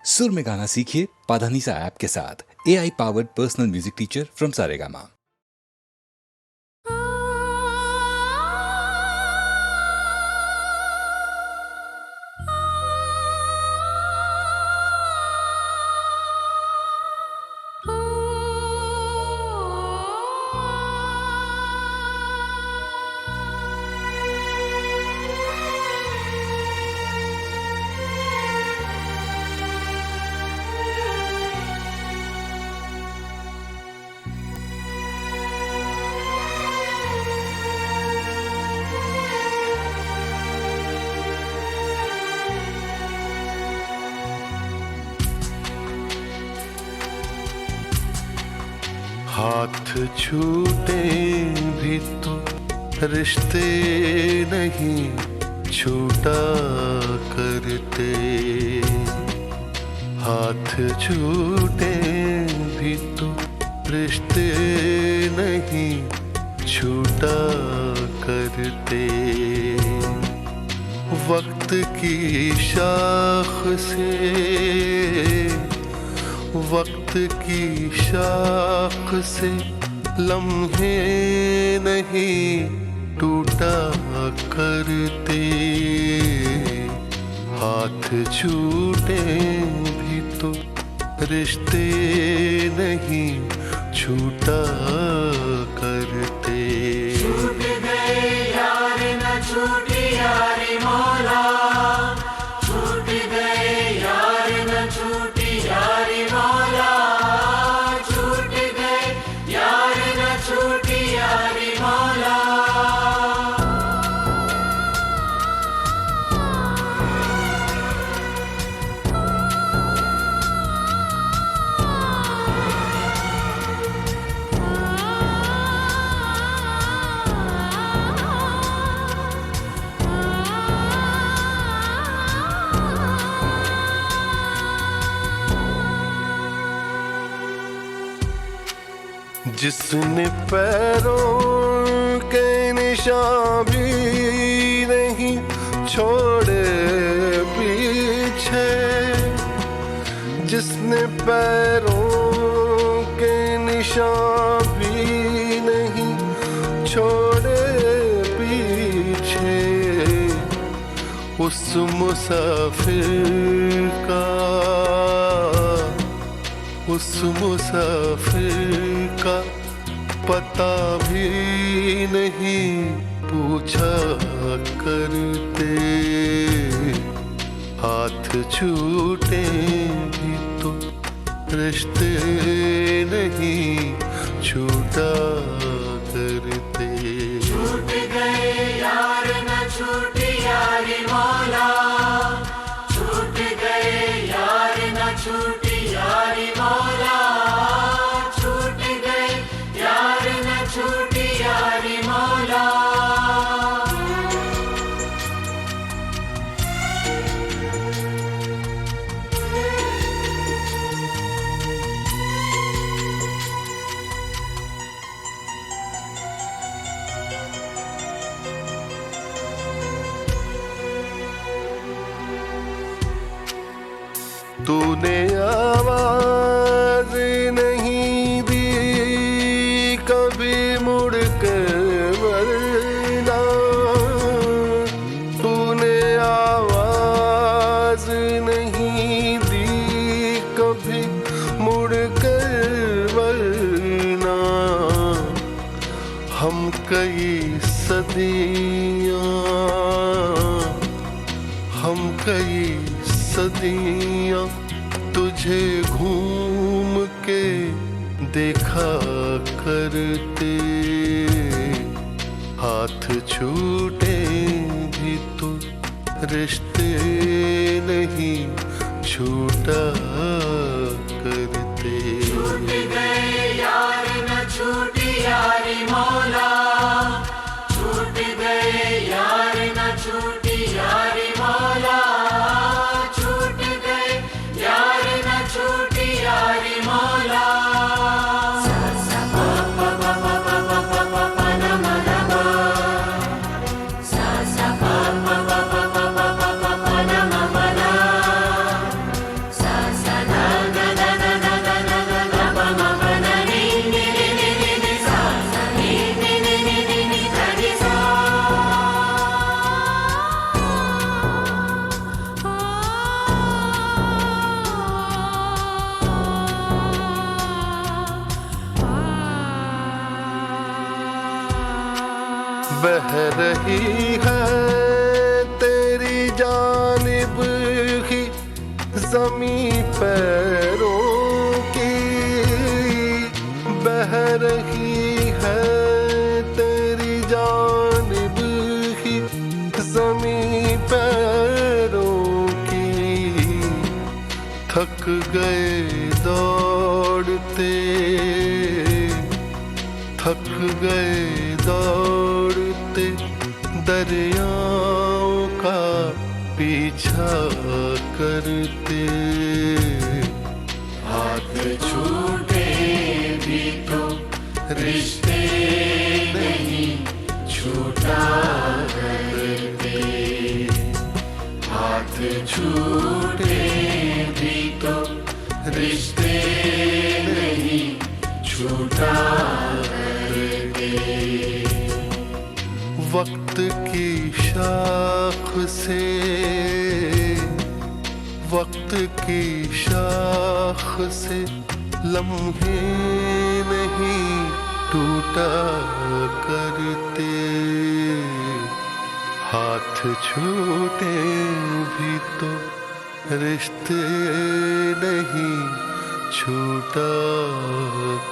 सुर में गाना सीखिए पाधानीसा ऐप के साथ। AI powered personal music teacher from Saregama. हाथ छूटे भी तो रिश्ते नहीं छूटा करते। हाथ छूटे भी तो रिश्ते नहीं छूटा करते। वक्त की शाख से वक्त की शाख से लम्हे नहीं टूटा करते। हाथ छूटे भी तो रिश्ते नहीं छूटा करते। छूट गए यार न छूटी यारी मौला, छूट गए यार न छूटी यारी मौला, छूट गए यार न छूटी यारी मौला। जिसने पैरों के निशान भी नहीं छोड़े पीछे, जिसने पैरों के निशान भी नहीं छोड़े पीछे, उस मुसाफिर का उस मुसाफिर का पता भी नहीं पूछा करते। हाथ छूटे भी तो रिश्ते नहीं छूटा करते। छूट गए यार न छूटी यारी मौला, छूट गए यार न छूटी यारी मौला, छूट गए यार न छूटी यारी मौला। तूने आवाज नहीं दी कभी मुड़ कर वरना, तूने आवाज नहीं दी कभी मुड़ कर वरना। हम कई सदियां तुझे घूम के देखा करते। हाथ छूटे भी तो रिश्ते नहीं छूटा करते। छूट गए यार न छूटी यारी मौला, छूट गए यार न छूटी यारी मौला, छूट गए यार न छूटी यारी मौला। Sa बह रही है तेरी जानिब ही ज़मीं पैरों की, बह रही है तेरी जानिब ही ज़मीं पैरों की। थक गए दौड़ते, थक गए दौड़ते दरियाओं का पीछा करते। हाथ छूटे भी तो रिश्ते नहीं छूटा करते, हाथ छूटे भी तो रिश्ते नहीं छूटा करते। वक्त की शाख से, वक्त की शाख से लम्हे नहीं टूटा करते। हाथ छूटे भी तो रिश्ते नहीं छूटा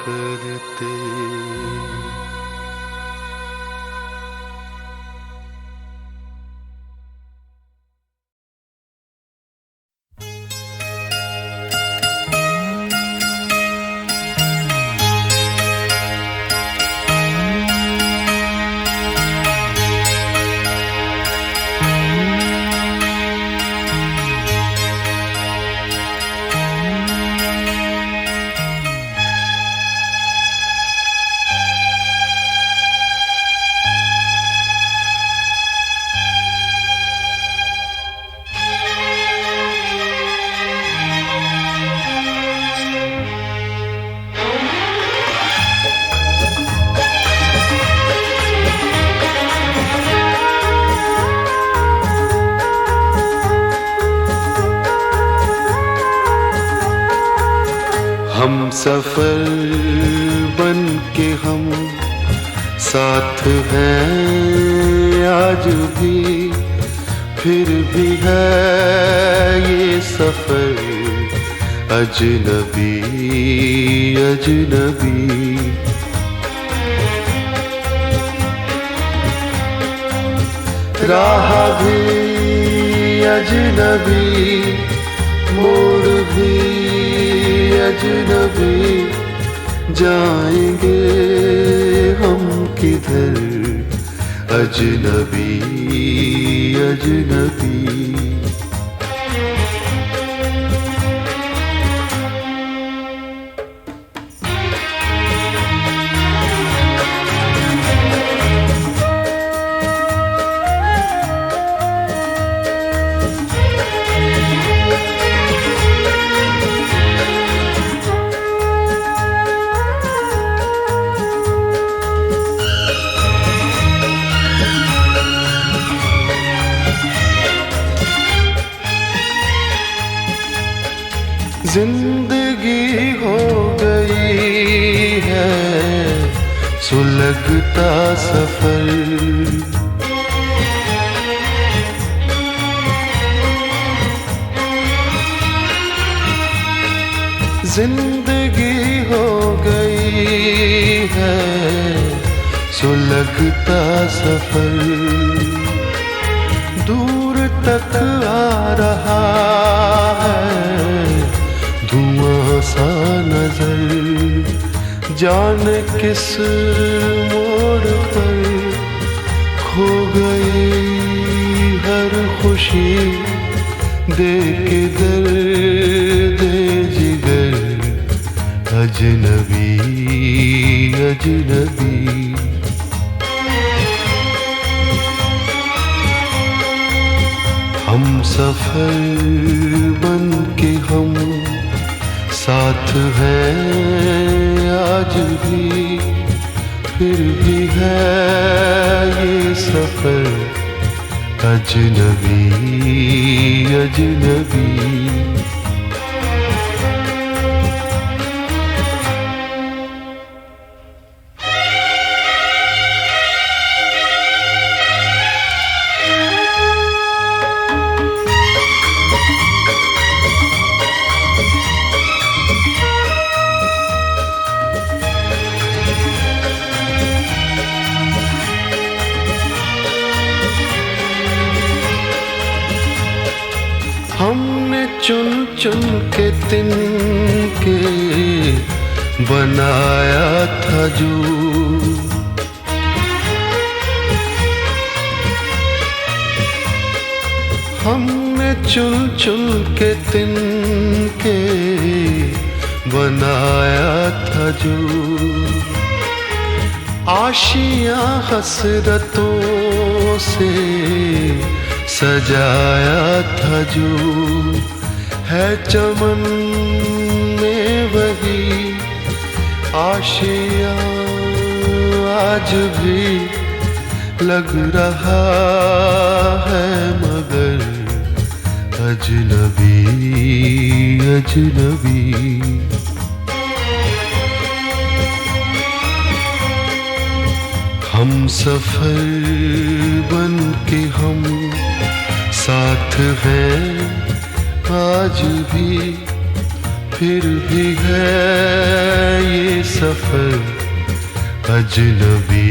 करते। हम सफर बन के हम साथ हैं आज भी, फिर भी है ये सफर अजनबी अजनबी। राह भी अजनबी, मोड़ भी अजनबी, जाएंगे हम किधर अजनबी अजनबी। जिंदगी हो गई है सुलगता सफर, जिंदगी हो गई है सुलगता सफर। दूर तक आ रहा है धुआं सा नजर, जाने किस मोड़ पर खो गई हर खुशी, दे के दर्द जिगर अजनबी अजनबी। हम सफर बन के हम साथ हैं आज भी, फिर भी है ये सफर अजनबी अजनबी। के तिनके बनाया था जो, हमने चुन चुन के तिनके बनाया था जो, आशियां हसरतों से सजाया था जो, है चमन में वही आशियां आज भी लग रहा है, मगर अजनबी अजनबी। हम सफर बन के हम साथ हैं आज भी, फिर भी है ये सफर अजनबी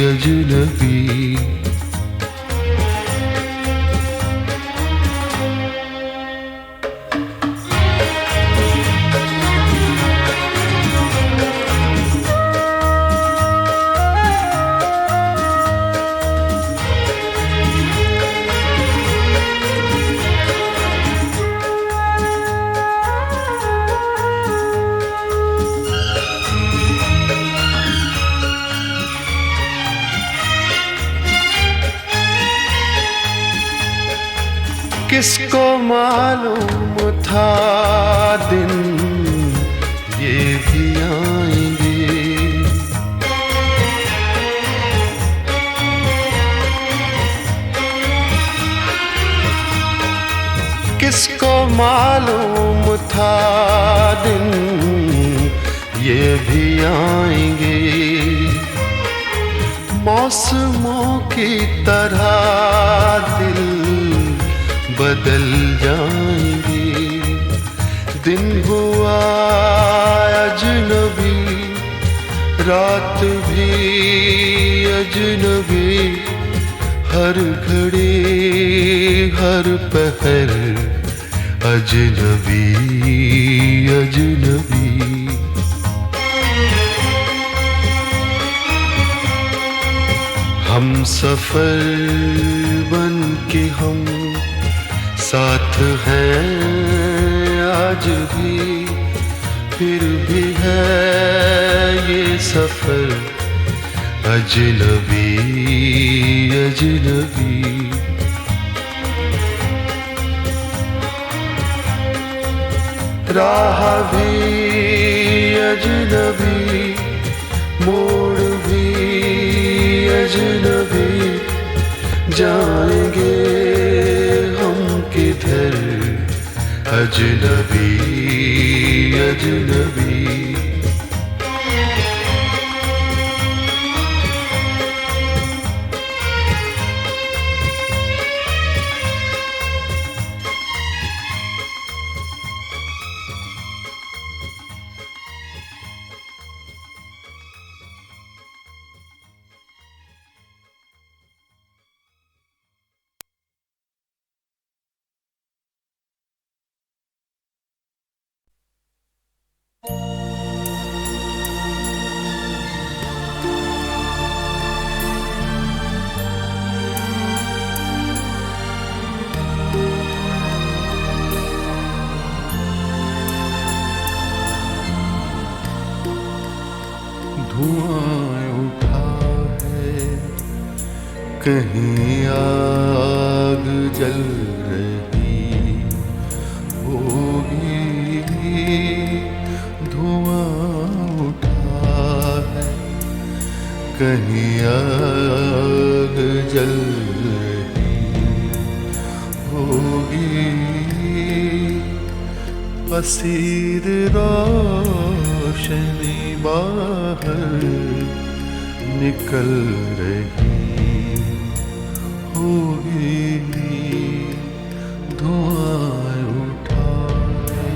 अजनबी। किसको मालूम था दिन ये भी आएंगे, किसको मालूम था दिन ये भी आएंगे, मौसमों की तरह दिल बदल जाएंगे। दिन हुआ अजनबी, रात भी अजनबी, हर घड़ी हर पहर अजनबी अजनबी। हम सफर बन के हम साथ हैं आज भी, फिर भी है ये सफर अजनबी अजनबी। राह भी अजनबी, मोड़ भी अजनबी, जाएंगे किधर अजनबी अजनबी। धुआं उठा है कहीं आग जल रही होगी, धुआं उठा है कहीं आग जल रही होगी, असीर रोशनी बाहर निकल रही होगी, धुआं उठा है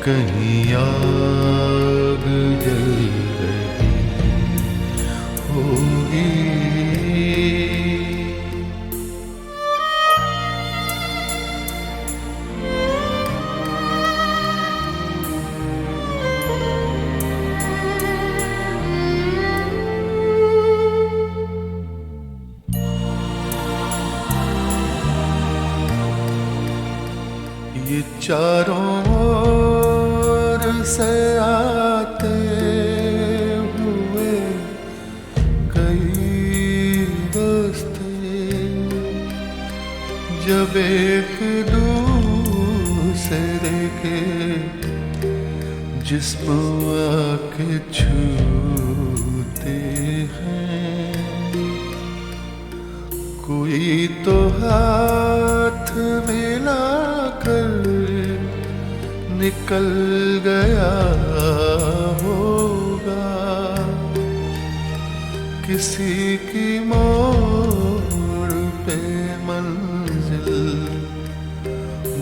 कहीं आग जल रही होगी। चारों ओर से आते हुए कई रास्ते, जब एक दूसरे के जिस्म आके छूते हैं, कोई तो हाथ मिलाकर निकल गया होगा, किसी की मोड़ पे मंजिल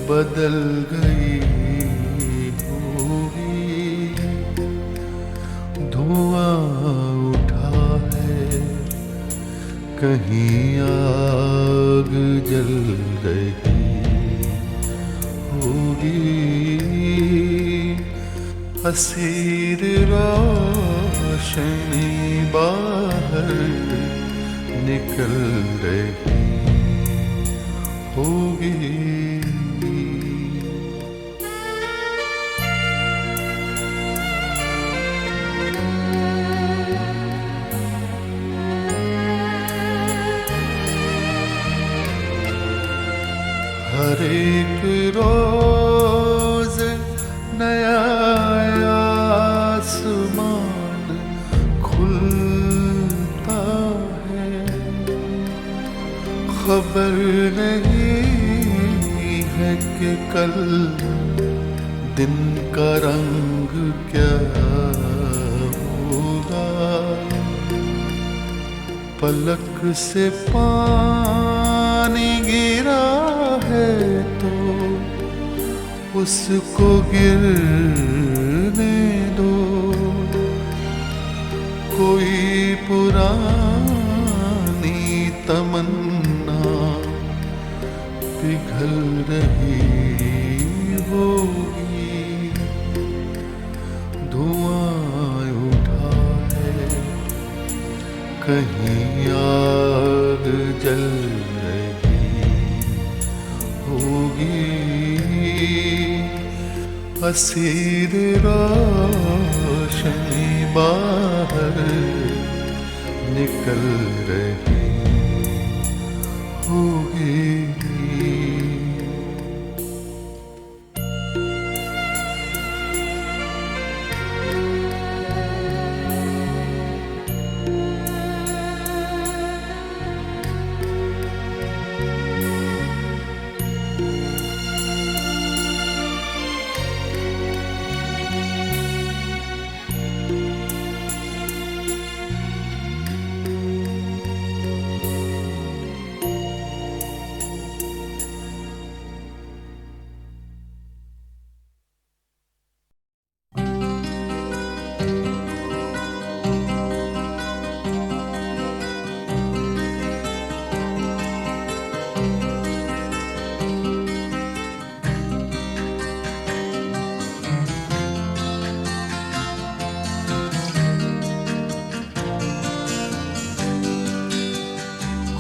बदल गई होगी। धुआं उठा है, कहीं आग जल रही होगी, हसीर रोशनी बाहर निकल रही होगी। हर एक रोज नया आसमान खुलता है, खबर नहीं है कि कल दिन का रंग क्या होगा। पलक से पानी गिरा है तो उसको गिरने दो, कोई पुरानी तमन्ना पिघल रही होगी। धुआं उठा है, कहीं आग जल हसीर रोशनी बाहर निकल रही होगी।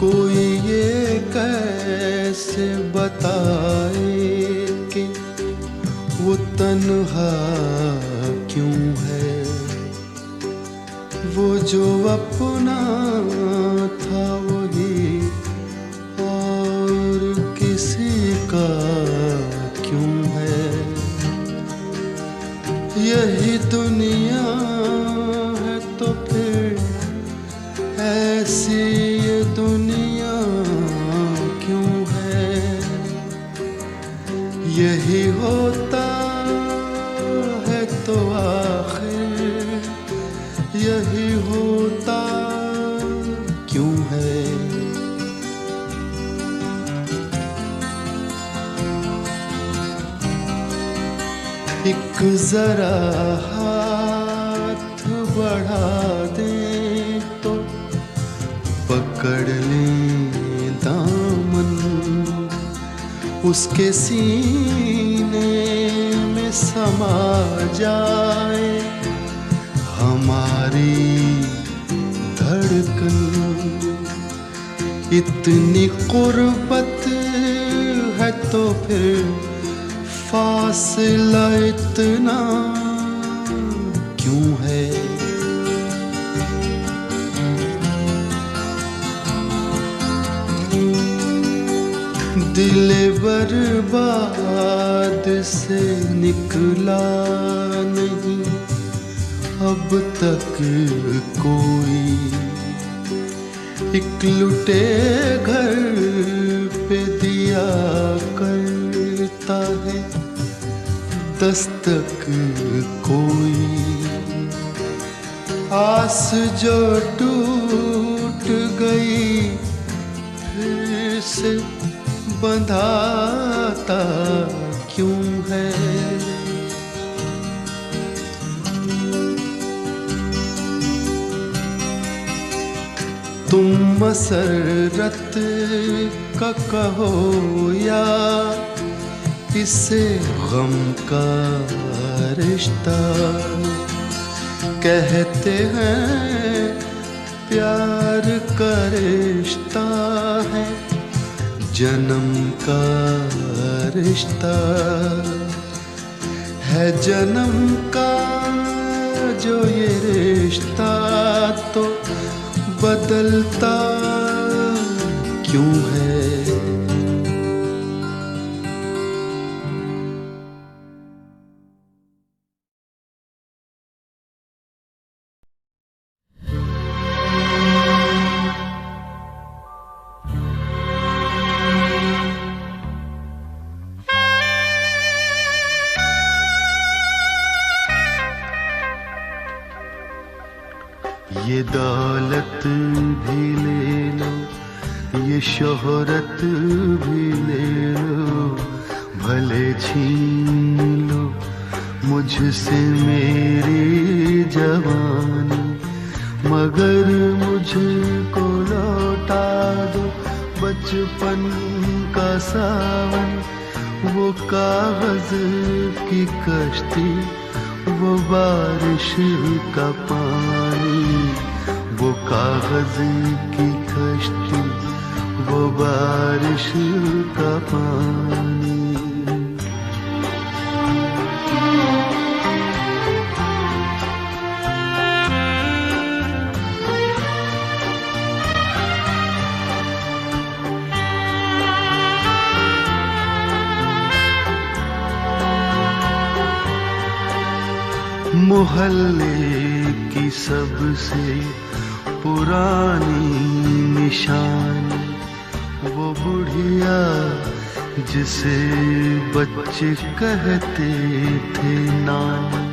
कोई ये कैसे बताए कि वो तन्हा क्यों है, वो जो अपना था वही और किसी का क्यों है। यही दुनिया है तो फिर ऐसी ये दुनिया क्यों है। यही होता है तो आखिर यही होता क्यों है। एक जरा हाथ बढ़ा दे तो पकड़ लें दामन, उसके सीने में समा जाए हमारी धड़कन। इतनी कुर्बत है तो फिर फासला इतना क्यों है? दिल बर्बाद से निकला नहीं अब तक कोई। एक लुटे घर पे दिया करता है दस्तक कोई। आस जो टूट गई फिर से बंधाता क्यों है? तुम मसरत का कहो या इसे गम का रिश्ता। कहते हैं प्यार का रिश्ता है जन्म का रिश्ता। है जन्म का जो ये रिश्ता तो बदलता क्यों है? ये दौलत भी ले लो, ये शोहरत भी ले लो, भले छीन लो मुझसे मेरी जवानी, मगर मुझको लौटा दो बचपन का सावन। वो कागज की कश्ती, वो बारिश का पानी, वो कागज की कश्ती, वो बारिश का पानी। मोहल्ले की सबसे पुरानी निशानी, वो बुढ़िया जिसे बच्चे कहते थे नानी।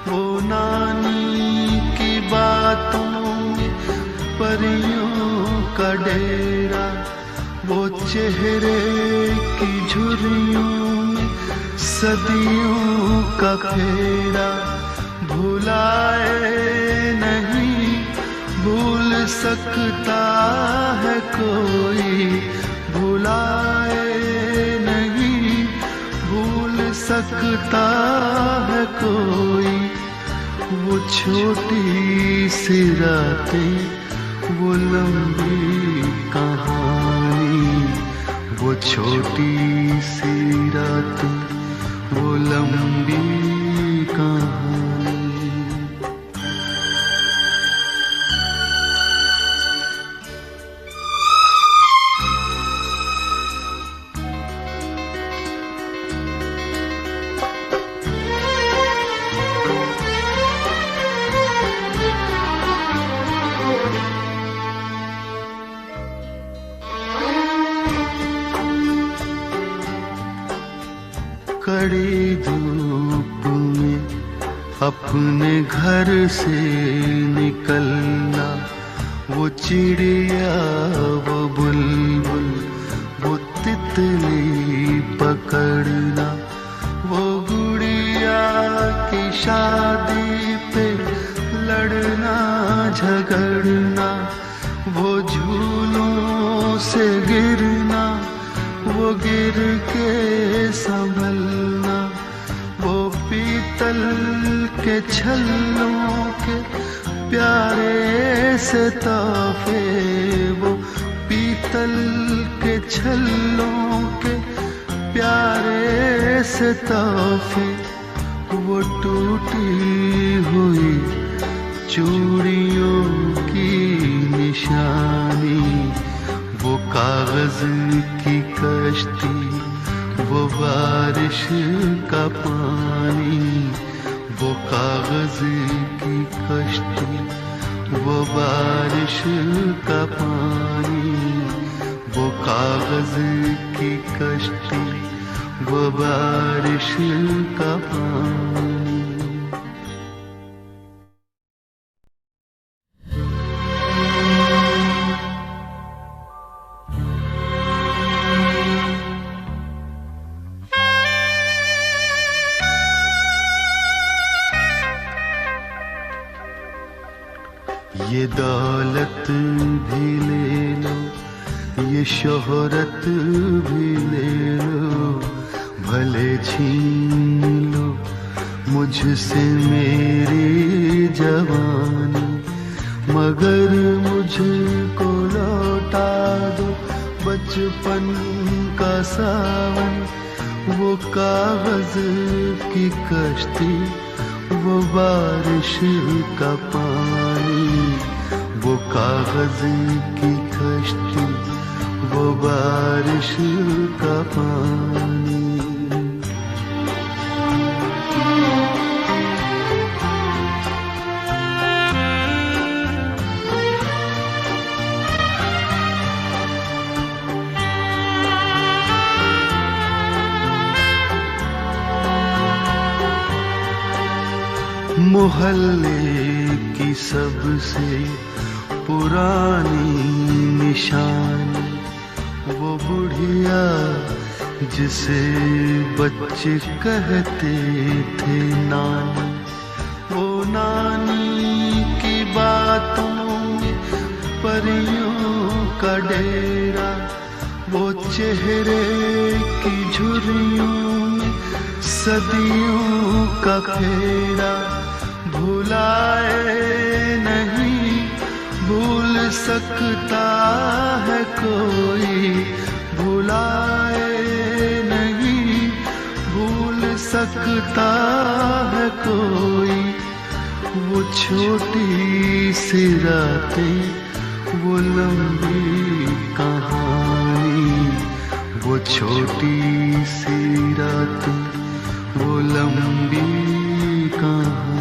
वो नानी की बातों में परियों का डेरा, वो चेहरे की झुर्रियों में सदियों का फेरा। भुलाए नहीं भूल सकता है कोई, भुलाए नहीं भूल सकता है कोई। वो छोटी सी रातें, वो लंबी कहानी, वो छोटी सी रातें, वो लंबी कहानी। कड़ी धूप में अपने घर से निकलना, वो चिड़िया, वो बुलबुल, वो तितली पकड़ना, वो गुड़िया की शादी पे लड़ना झगड़ना, वो झूलों से गिरना, वो गिर के संभलना, वो पीतल के छल्लों के प्यारे से तोहफे, वो पीतल के छल्लों के प्यारे से तोहफे, वो टूटी हुई चूड़ियों की निशानी, वो कागज की कश्ती, वो बारिश का पानी, वो कागज की कश्ती, वो बारिश का पानी, वो कागज की कश्ती, वो बारिश का पानी। ये दौलत भी ले लो, ये शोहरत भी ले लो, भले छीन लो मुझसे मेरी जवानी, मगर मुझको लौटा दो बचपन का सावन, वो कागज की कश्ती, वो बारिश का पानी, वो कागज की कश्ती, वो बारिश का पानी। मोहल्ले की सबसे पुरानी निशानी, वो बुढ़िया जिसे बच्चे कहते थे नानी, वो नानी की बातों में परियों का डेरा, वो चेहरे की झुर्रियों में सदियों का फेरा, भुलाए नहीं भूल सकता है कोई, भुलाए नहीं भूल सकता है कोई, वो छोटी सी रातें, वो लंबी कहानी, वो छोटी सी रातें, वो लंबी कहानी।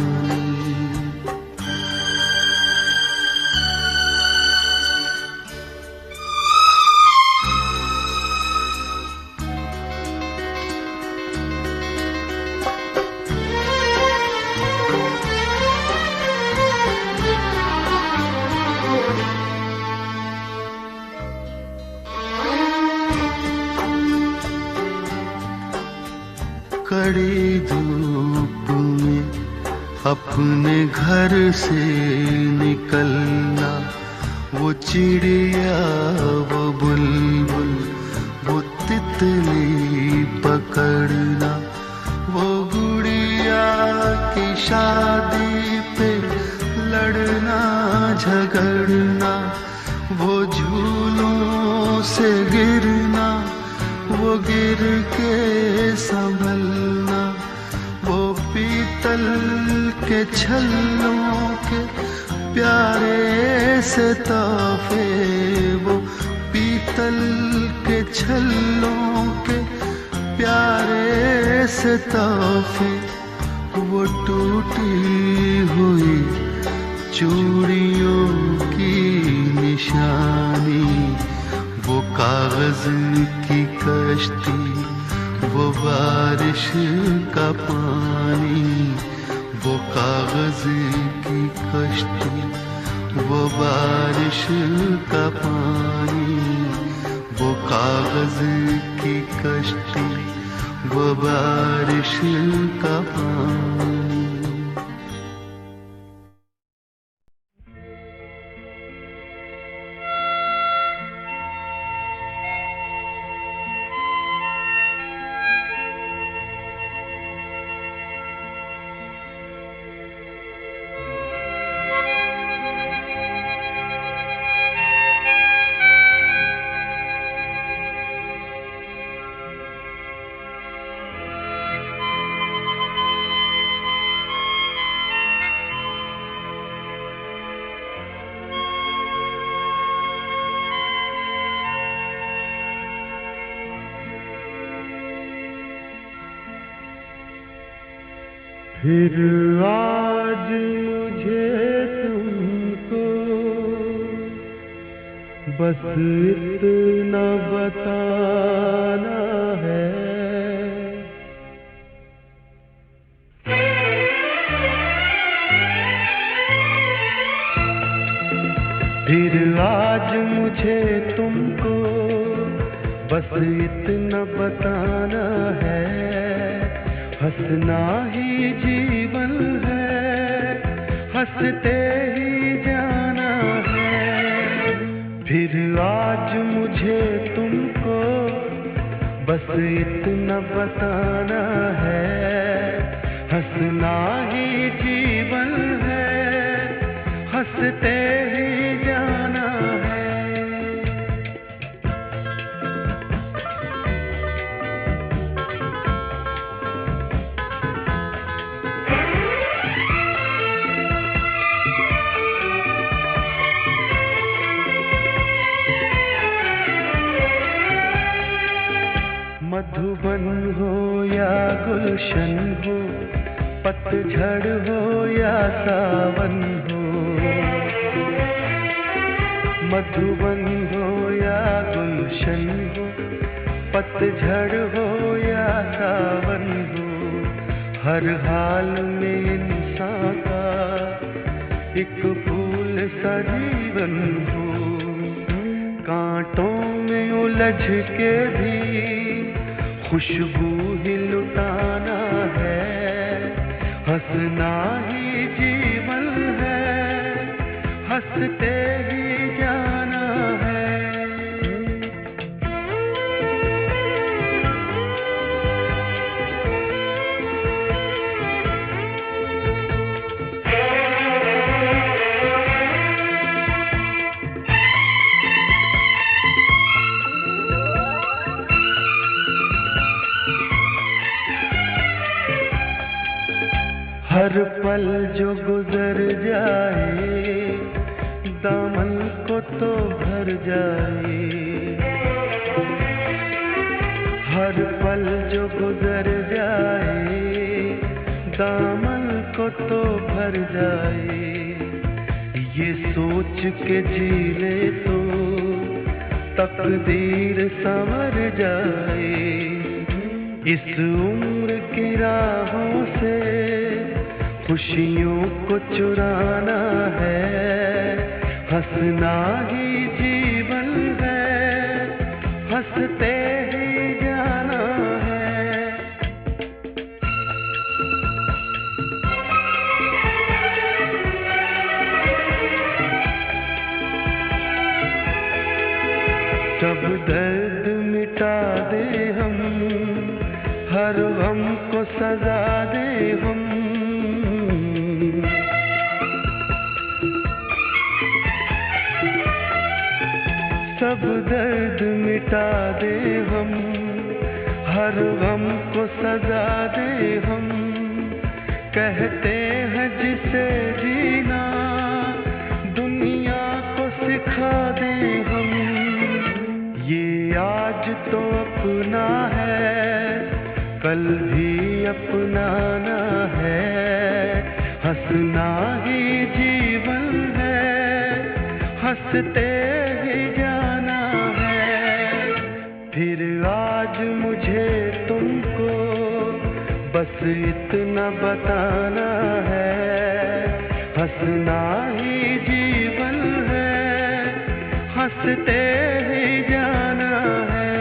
कड़ी धूप में अपने घर से निकलना, वो चिड़िया, वो बुलबुल, वो तितली पकड़ना, वो गुड़िया की शादी पे लड़ना झगड़ना, वो झूलों से गिरना, वो गिर के संभलना, वो पीतल के छल्लों के प्यारे से तोहफे, वो पीतल के छल्लों के प्यारे से तोहफे, वो टूटी हुई चूड़ियों की निशानी, वो कागज की कश्ती, वो बारिश का पानी, वो कागज की कश्ती, वो बारिश का पानी, वो कागज की कश्ती, वो बारिश का पानी। फिर आज मुझे तुमको बस इतना बताना है, फिर आज मुझे तुमको बस इतना बताना है, हंसना ही जीवन है, हंसते ही जाना है। फिर आज मुझे तुमको बस इतना बताना है, हंसना ही जीवन है, हंसते ही जाना है। मधुबन हो या गुलशन हो, पतझड़ हो या सावन हो, मधुबन हो या गुलशन हो, पतझड़ हो या सावन हो, हर हाल में इंसान का एक फूल सा जीवन हो। कांटों में उलझ के भी खुशबू ही लुटाना है, हंसना ही जीवन है, हंसते ही जाना है। हर पल जो गुजर जाए दामन को तो भर जाए, हर पल जो गुजर जाए दामन को तो भर जाए। ये सोच के जी ले तो तकदीर संवर जाए। इस उम्र की राहों से खुशियों को चुराना है, हंसना ही जीवन है, हंसते ही जाना है। सब दर्द मिटा दे हम, हर गम को सजा दे हम, सब दर्द मिटा दे हम, हर गम को सजा दे हम। कहते हैं जिसे जीना दुनिया को सिखा दे हम। ये आज तो अपना है, कल भी अपनाना है, हंसना ही जीवन है, हंसते ही जाना है। फिर आज मुझे तुमको बस इतना बताना है, हंसना ही जीवन है, हंसते ही जाना है।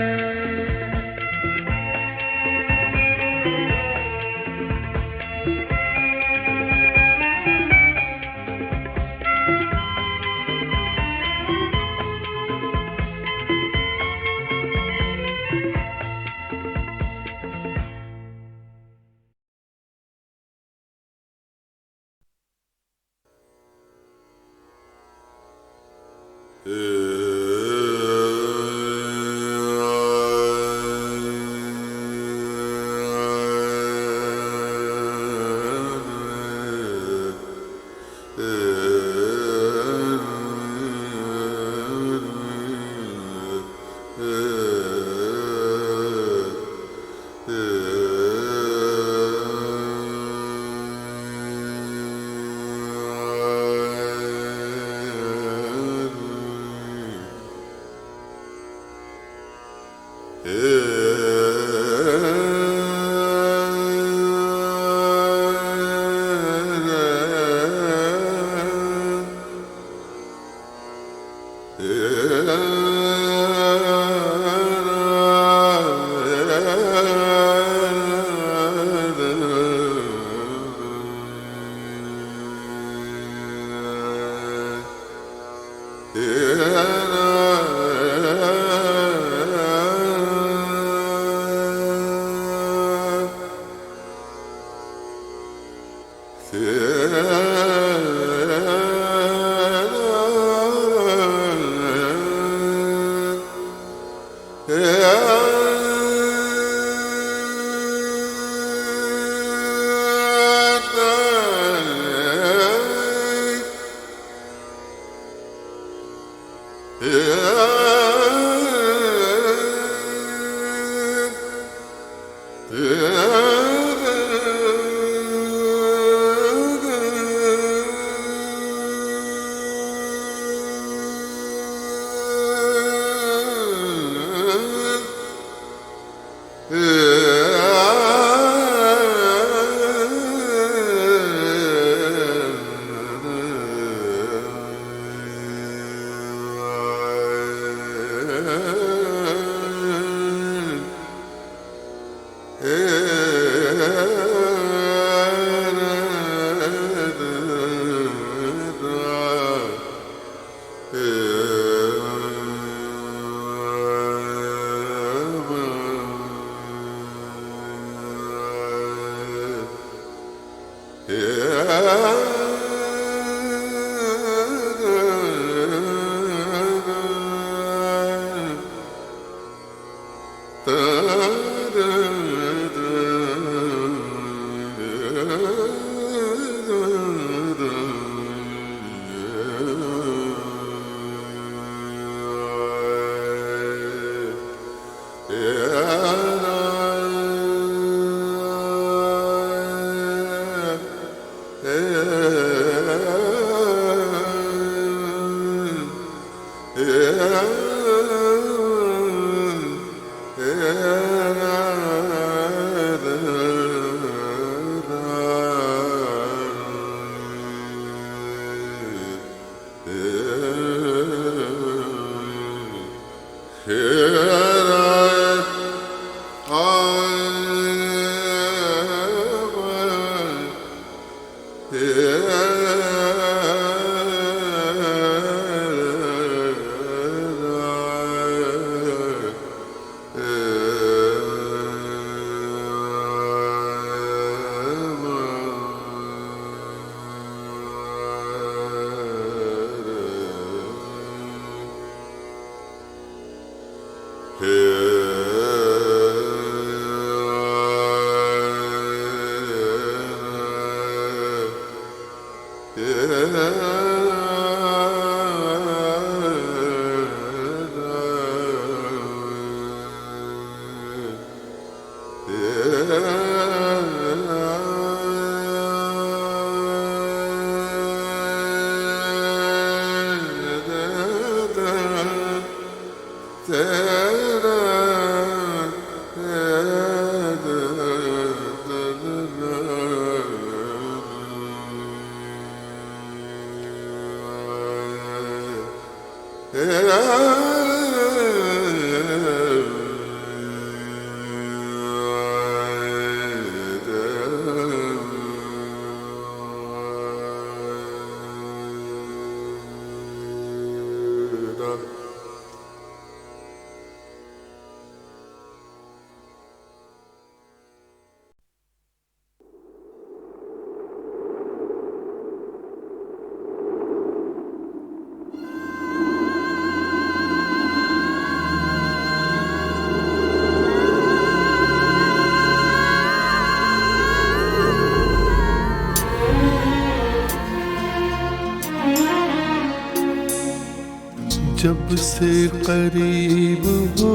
जब से करीब हो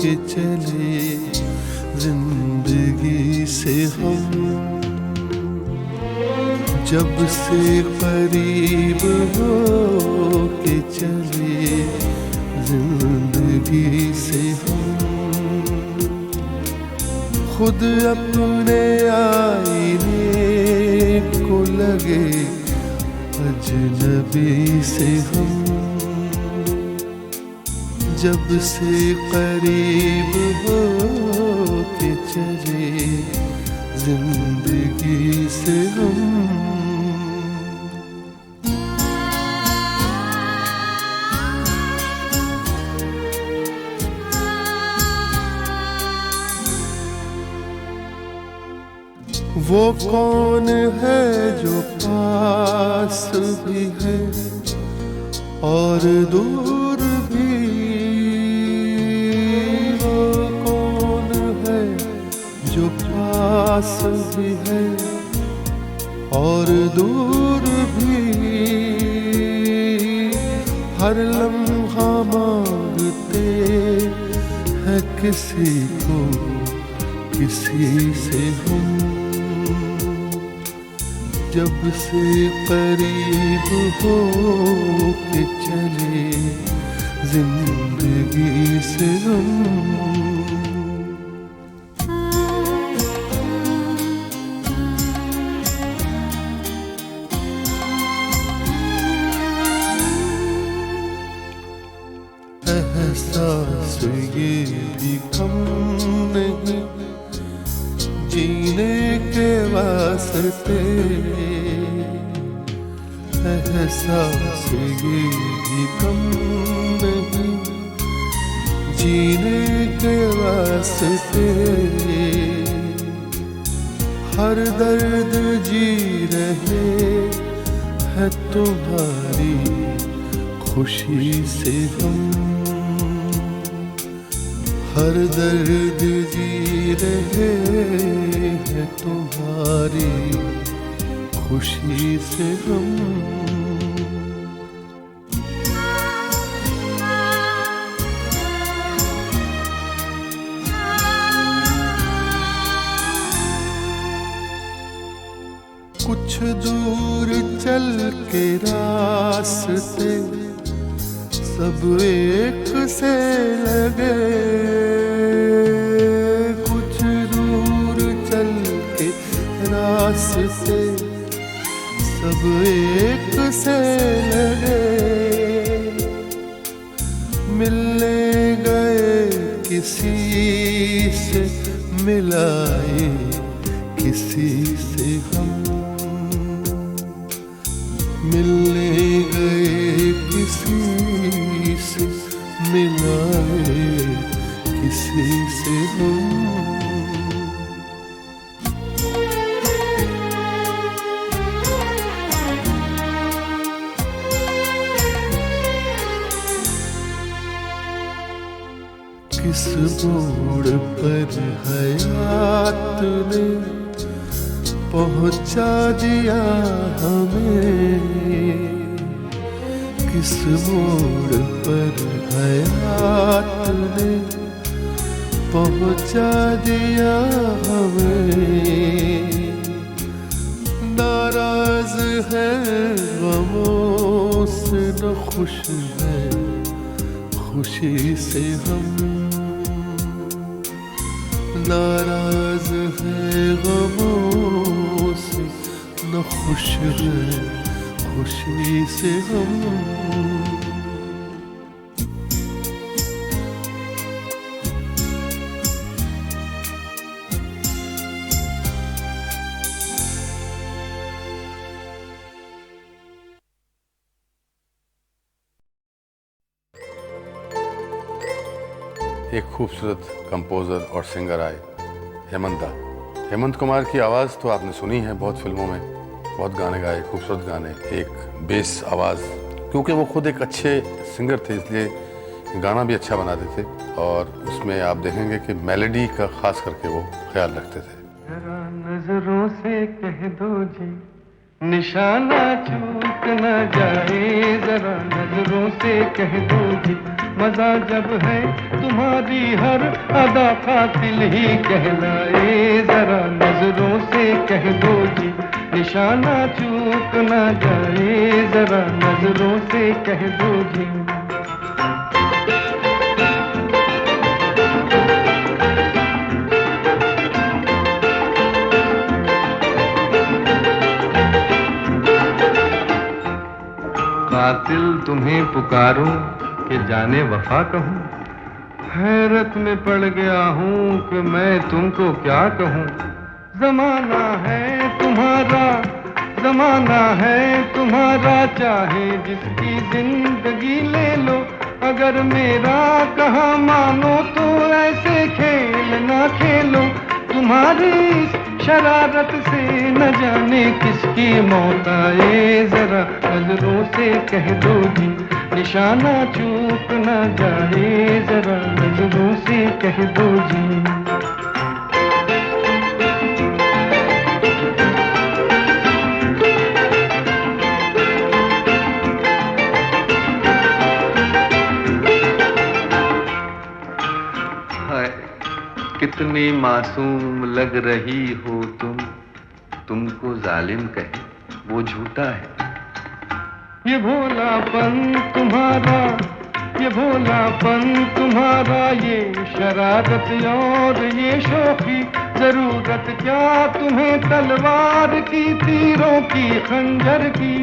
के चले जिंदगी से हम, जब से करीब हो के चले जिंदगी से हम, खुद अपने आईने को लगे अजनबी से हम, जब से करीब हो के चले जिंदगी से हम। वो कौन है जो पास भी है और दूर भी, वो कौन है जो पास भी है और दूर भी, हर लम्हा मांगते हैं किसी को किसी से हम, जब से करीब हो के चले जिंदगी से हम। एहसास ये भी कम नहीं जीने के वास्ते, एहसास ये भी कम नहीं जीने के वास्ते, हर दर्द जी रहे है तुम्हारी खुशी से हम, हर दर्द जी रहे हैं तुम्हारी खुशी से हम। कुछ दूर चल के रास्ते सब एक से लगे, कुछ दूर चल के रास्ते सब एक से लगे, मिलने गए किसी से मिलाए किसी से हम, मिलने गए किसी से मिलाए किसी से हम। किस मोड़ पर हयात ने पहुंचा दिया हमें, किस मोड़ पर हयात ने पहुंचा दिया हमें, नाराज है गमों से न खुश है खुशी से हम, नाराज है गमों से न खुश है खुशी से हम। एक खूबसूरत कंपोज़र और सिंगर आए, हेमंत दा। हेमंत कुमार की आवाज़ तो आपने सुनी है बहुत फिल्मों में, बहुत गाने गाए, खूबसूरत गाने, एक बेस आवाज़, क्योंकि वो खुद एक अच्छे सिंगर थे इसलिए गाना भी अच्छा बनाते थे और उसमें आप देखेंगे कि मेलोडी का ख़ास करके वो ख्याल रखते थे। जरा नजरों से कह दो जी निशाना चूक न जाए, जरा नजरों से कह दो जी मजा जब है तुम्हारी हर अदा कातिल ही कहलाए, जरा नजरों से कह दो जी निशाना चूक न जाए, जरा नजरों से कह दो जी। कातिल तुम्हें पुकारूं कि जाने वफा कहूं, हैरत में पड़ गया हूं कि मैं तुमको क्या कहूं। जमाना है तुम्हारा, जमाना है तुम्हारा, चाहे जिसकी जिंदगी ले लो, अगर मेरा कहा मानो तो ऐसे खेल ना खेलो। तुम्हारी शरारत से न जाने किसकी मौत आए, जरा नजरों से कह दो जी निशाना चूक न जाए, जरा नजरों से कह दो जी। कितनी मासूम लग रही हो तुमको जालिम कहे वो झूठा है। ये भोलापन तुम्हारा, ये भोलापन तुम्हारा, ये शरारत और ये शौकी, जरूरत क्या तुम्हें तलवार की, तीरों की, खंजर की।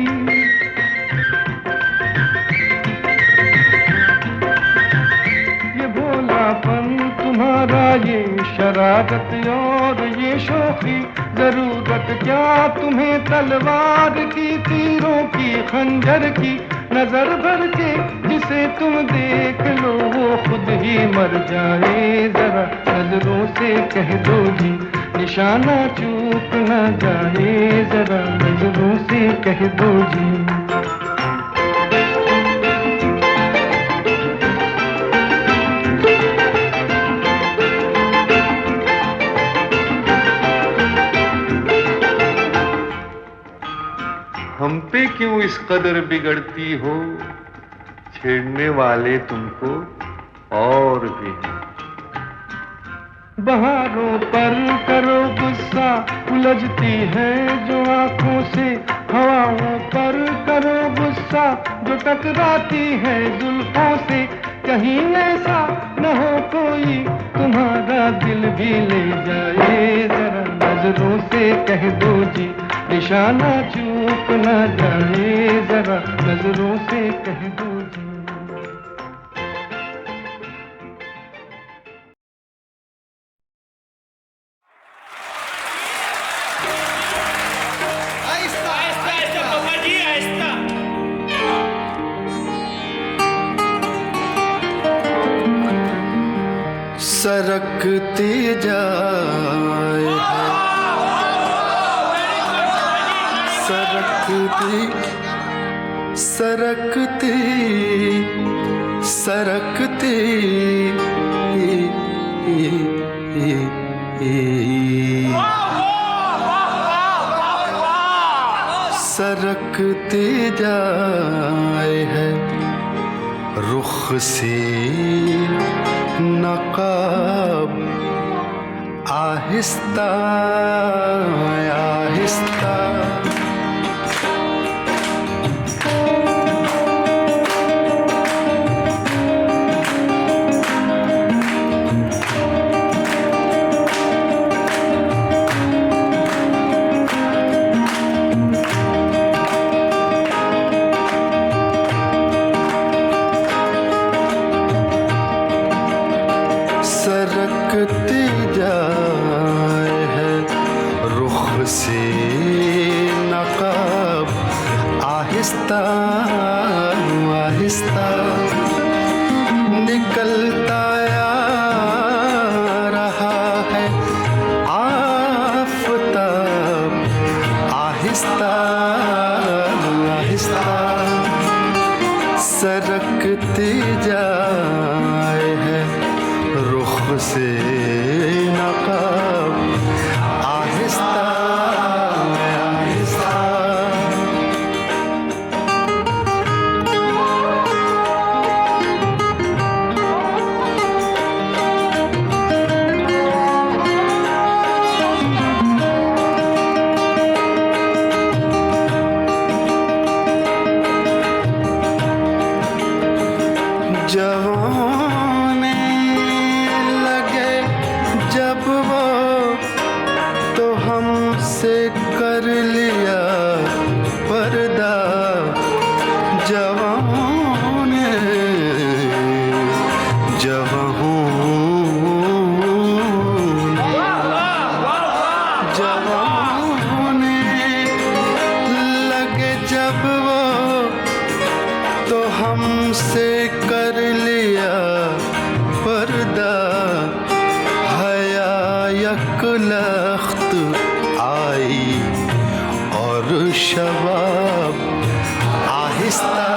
ये भोलापन तुम्हारा, ये शरारत और ये शौकी, जरूरत क्या तुम्हें तलवार की, तीरों की, खंजर की। नजर भर के जिसे तुम देख लो वो खुद ही मर जाए, जरा नजरों से कह दो जी निशाना चूक न जाए, जरा नजरों से कह दो जी। हम पे क्यों इस कदर बिगड़ती हो, छेड़ने वाले तुमको और भी हैं। बहारों पर करो गुस्सा, उलझती है जो आंखों से, हवाओं पर करो गुस्सा जो टकराती है जुल्फों से। कहीं ऐसा न हो कोई तुम्हारा दिल भी ले जाए, जरा नजरों से कह दो जी निशाना चूक न जाए, जरा नजरों से कह दो जी। सरकती जाए, सरकती सरकती सरकती सरकती जाए है रुख से नकाब, आहिस्ता आहिस्ता सरकती जाए है रुख से नकाब, आहिस्ता आहिस्ता निकलता आ रहा है आफताब, आहिस्ता आहिस्ता सरकती जाए है रुख से नकाब, आहिस्ता आहिस्ता जवाने लगे जब वो तो हमसे कर लिया पर्दा, जवाने जवाने लगे जब वो तो हमसे कर लिया पर्दा, हया यक लख्त शबाब आहिस्ता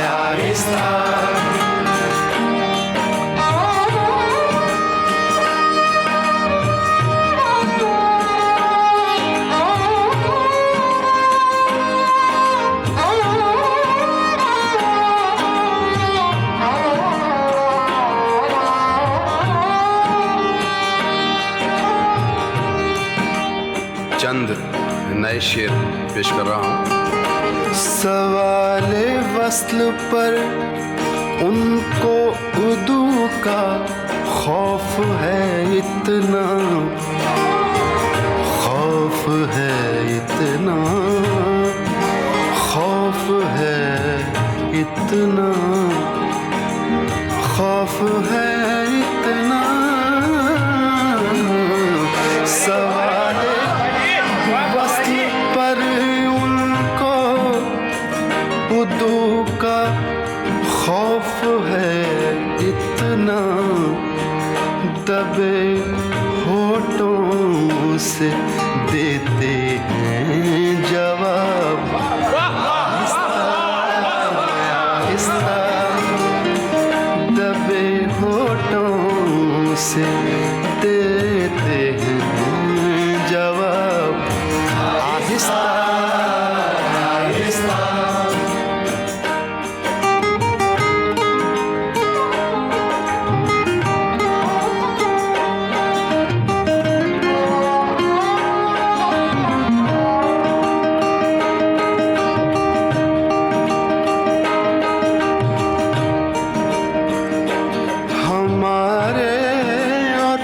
आहिस्ता चंद नए शेर पेश कर रहा हूँ। सवाले वस्ल पर उनको उर्दू का खौफ है इतना, खौफ है इतना, खौफ है इतना, खौफ है इतना। सवाले वस्ल पर उनको उर्दू का खौफ है इतना, दबे होठों से देते हैं जवाब आहिस्ता आहिस्ता, दबे होठों से देते हैं जवाब आहिस्ता आहिस्ता। हमारे और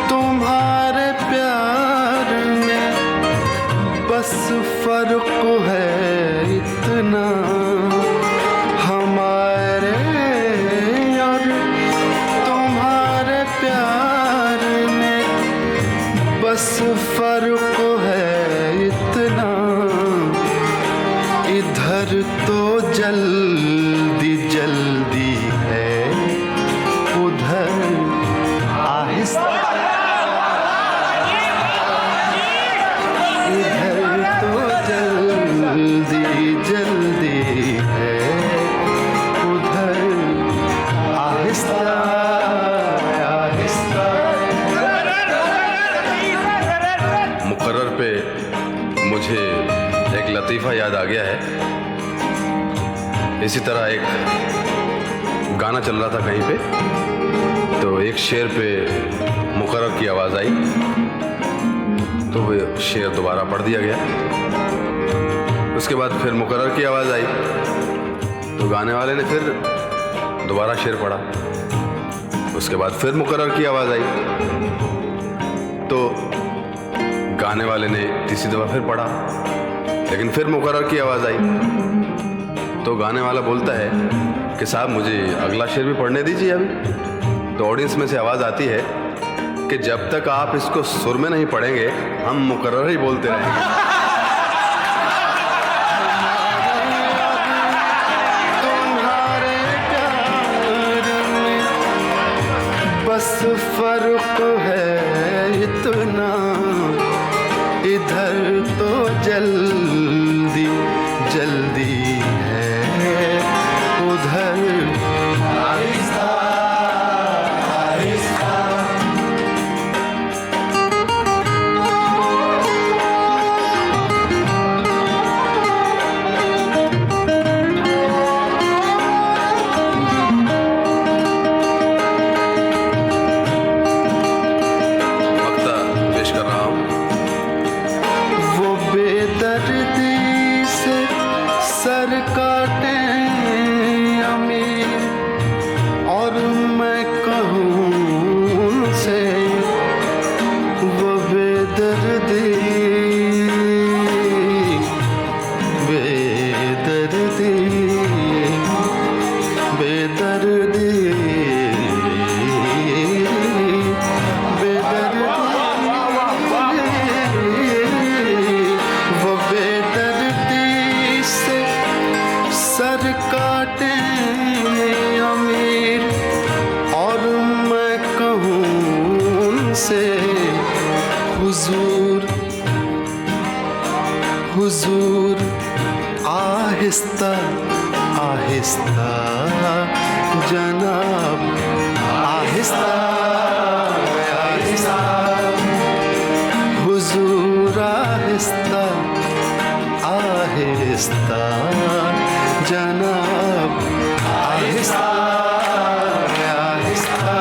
तुम्हारे प्यार में बस फर्क है इतना, हमारे और तुम्हारे प्यार में बस फर्क है इतना। इधर तो जल्दी जल्दी है, उधर आहिस्ता, इधर तो जल्दी जल्दी है, उधर आहिस्ता आहिस्ता। मुकर्रर पे मुझे एक लतीफ़ा याद आ गया है। इसी तरह एक गाना चल रहा था कहीं पे, तो एक शेर पे मुकर्रर की आवाज़ आई, तो वो शेर दोबारा पढ़ दिया गया। उसके बाद फिर मुकर्रर की आवाज़ आई, तो गाने वाले ने फिर दोबारा शेर पढ़ा। उसके बाद फिर मुकर्रर की आवाज़ आई, तो गाने वाले ने तीसरी दफ़ा फिर पढ़ा, लेकिन फिर मुकर्रर की आवाज़ आई, तो गाने वाला बोलता है कि साहब मुझे अगला शेर भी पढ़ने दीजिए अभी। तो ऑडियंस में से आवाज़ आती है कि जब तक आप इसको सुर में नहीं पढ़ेंगे हम मुकर्रर ही बोलते रहेंगे। तुम्हारे प्यार में बस फर्क है इतना, इधर तो जल्दी जल्दी है, उधर आहिस्ता आहिस्ता। वक्ता पेश कर रहा हूँ। वो बेदर्दी से सर काटे अमीर, और मैं कहूँ उनसे वो बेदर्दी बेदर्दी बेदर्दी वो बेदर्दी से सर काटे अमीर, और मैं कहूँ उनसे हुजूर हुजूर आहिस्ता आहिस्ता जनाब आहिस्ता आहिस्ता हुजूर आहिस्ता आहिस्ता जनाब आहिस्ता आहिस्ता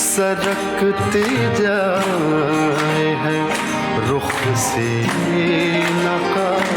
सरकते जाए है रुख से नकाब